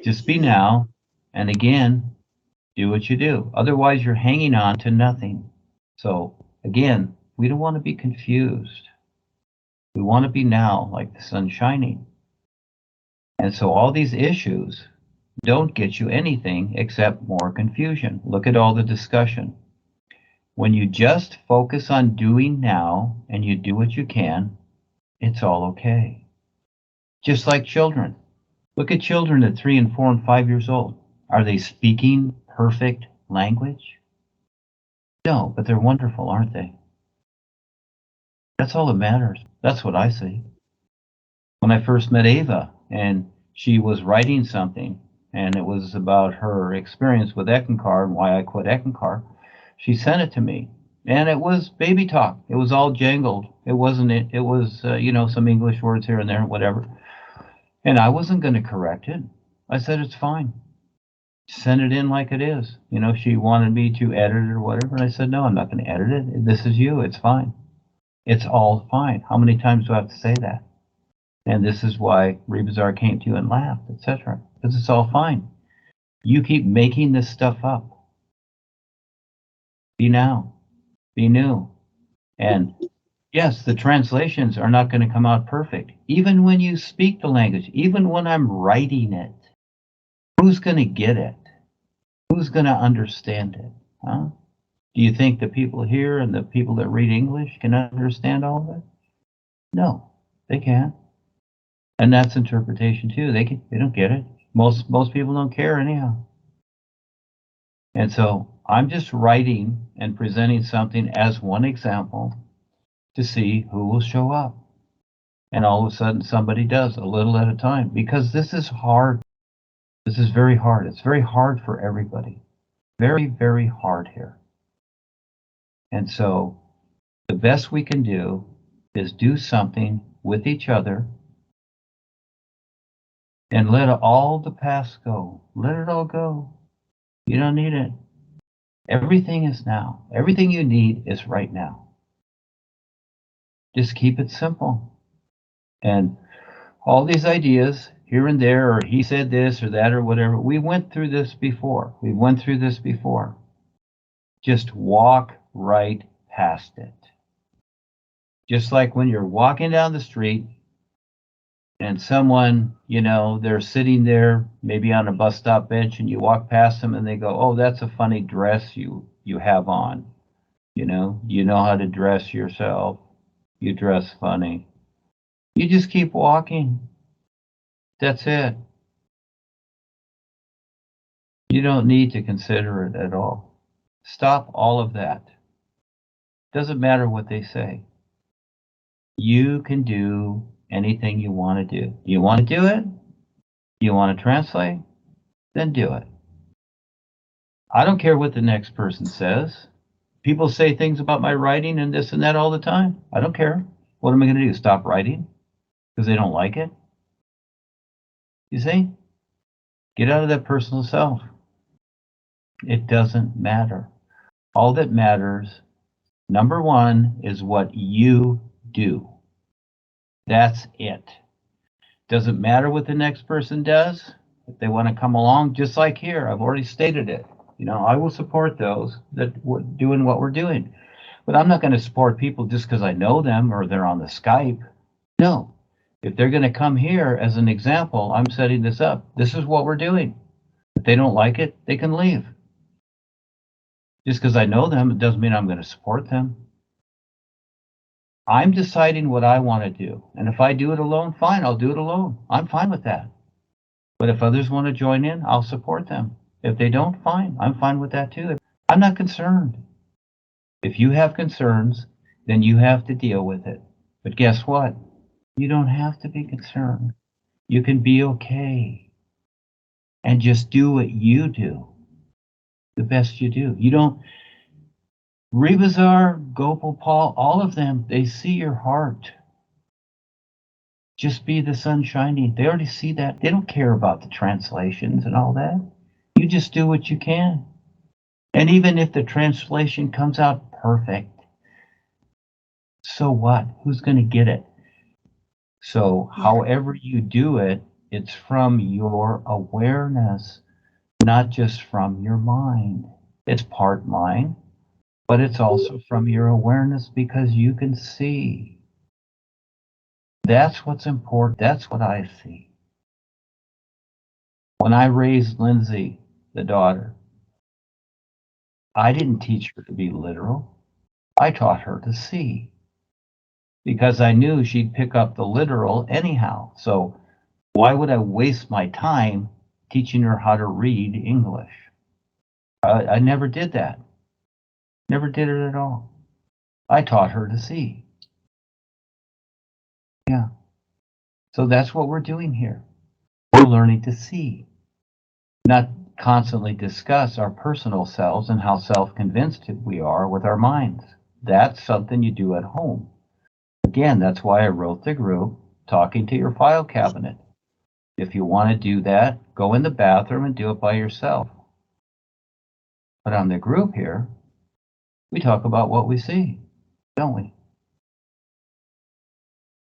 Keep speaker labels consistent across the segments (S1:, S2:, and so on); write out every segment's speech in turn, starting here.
S1: Just be now, and again, do what you do. Otherwise, you're hanging on to nothing. So, again, we don't want to be confused. We want to be now, like the sun shining. And so all these issues don't get you anything except more confusion. Look at all the discussion. When you just focus on doing now and you do what you can, it's all okay. Just like children. Look at children at 3 and 4 and 5 years old. Are they speaking perfect language? No, but they're wonderful, aren't they? That's all that matters. That's what I see. When I first met Ava, and she was writing something, and it was about her experience with Eckankar and why I quit Eckankar, she sent it to me. And it was baby talk. It was all jangled. It wasn't, it was, some English words here and there, whatever. And I wasn't going to correct it. I said, it's fine. Send it in like it is. She wanted me to edit it or whatever. And I said, no, I'm not going to edit it. This is you. It's fine. It's all fine. How many times do I have to say that? And this is why Rebazar came to you and laughed, etc. Because it's all fine. You keep making this stuff up. Be now. Be new. And yes, the translations are not going to come out perfect. Even when you speak the language, even when I'm writing it, who's going to get it? Who's going to understand it? Huh? Do you think the people here and the people that read English can understand all of it? No, they can't. And that's interpretation too. They don't get it. Most people don't care anyhow. And so I'm just writing and presenting something as one example to see who will show up. And all of a sudden somebody does, a little at a time, because this is hard. This is very hard. It's very hard for everybody. Very, very hard here. And so the best we can do is do something with each other and let all the past go. Let it all go. You don't need it. Everything is now. Everything you need is right now. Just keep it simple. And all these ideas here and there, or he said this or that or whatever, we went through this before. We went through this before. Just walk right past it. Just like when you're walking down the street and someone, they're sitting there maybe on a bus stop bench and you walk past them and they go, oh, that's a funny dress you have on. You know how to dress yourself. You dress funny. You just keep walking. That's it. You don't need to consider it at all. Stop all of that. Doesn't matter what they say. You can do anything you want to do. You want to do it? You want to translate? Then do it. I don't care what the next person says. People say things about my writing and this and that all the time. I don't care. What am I going to do? Stop writing because they don't like it? You see? Get out of that personal self. It doesn't matter. All that matters, number one, is what you do. That's it. Doesn't matter what the next person does. If they want to come along, just like here, I've already stated it. I will support those that are doing what we're doing. But I'm not going to support people just because I know them or they're on the Skype. No. If they're going to come here as an example, I'm setting this up. This is what we're doing. If they don't like it, they can leave. Just because I know them, it doesn't mean I'm going to support them. I'm deciding what I want to do. And if I do it alone, fine, I'll do it alone. I'm fine with that. But if others want to join in, I'll support them. If they don't, fine. I'm fine with that too. I'm not concerned. If you have concerns, then you have to deal with it. But guess what? You don't have to be concerned. You can be okay. And just do what you do. The best you do. You don't... Rebazar, Gopal, Paul, all of them, they see your heart. Just be the sun shining. They already see that. They don't care about the translations and all that. You just do what you can. And even if the translation comes out perfect, so what? Who's going to get it? So however you do it, It's from your awareness, not just from your mind. It's part mind, but it's also from your awareness because you can see. That's what's important. That's what I see. When I raised Lindsay, the daughter, I didn't teach her to be literal. I taught her to see because I knew she'd pick up the literal anyhow. So why would I waste my time teaching her how to read English? I never did that. Never did it at all. I taught her to see. Yeah. So that's what we're doing here. We're learning to see, not constantly discuss our personal selves and how self-convinced we are with our minds. That's something you do at home. Again, that's why I wrote the group, Talking to Your File Cabinet. If you want to do that, go in the bathroom and do it by yourself. But on the group here, we talk about what we see, don't we?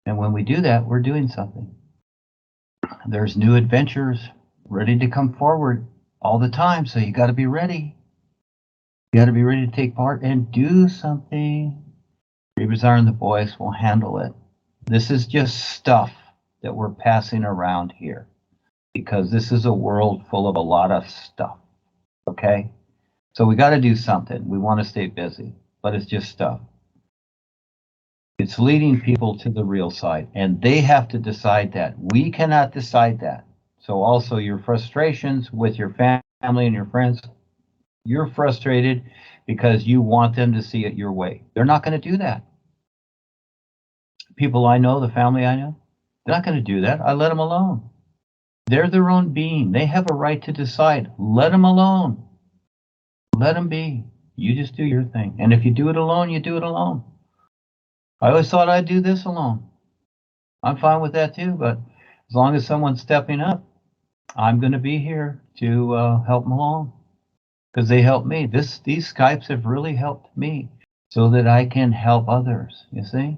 S1: And when we do that, we're doing something. There's new adventures ready to come forward all the time, so you got to be ready. You got to be ready to take part and do something. Rebazar and the boys will handle it. This is just stuff that we're passing around here because this is a world full of a lot of stuff. Okay? So we got to do something. We want to stay busy, but it's just stuff. It's leading people to the real side, and they have to decide that. We cannot decide that. So also your frustrations with your family and your friends, you're frustrated because you want them to see it your way. They're not going to do that. People I know, the family I know, they're not going to do that. I let them alone. They're their own being. They have a right to decide. Let them alone. Let them be. You just do your thing. And if you do it alone, you do it alone. I always thought I'd do this alone. I'm fine with that too, but as long as someone's stepping up, I'm going to be here to help them along because they help me. These Skypes have really helped me so that I can help others, you see?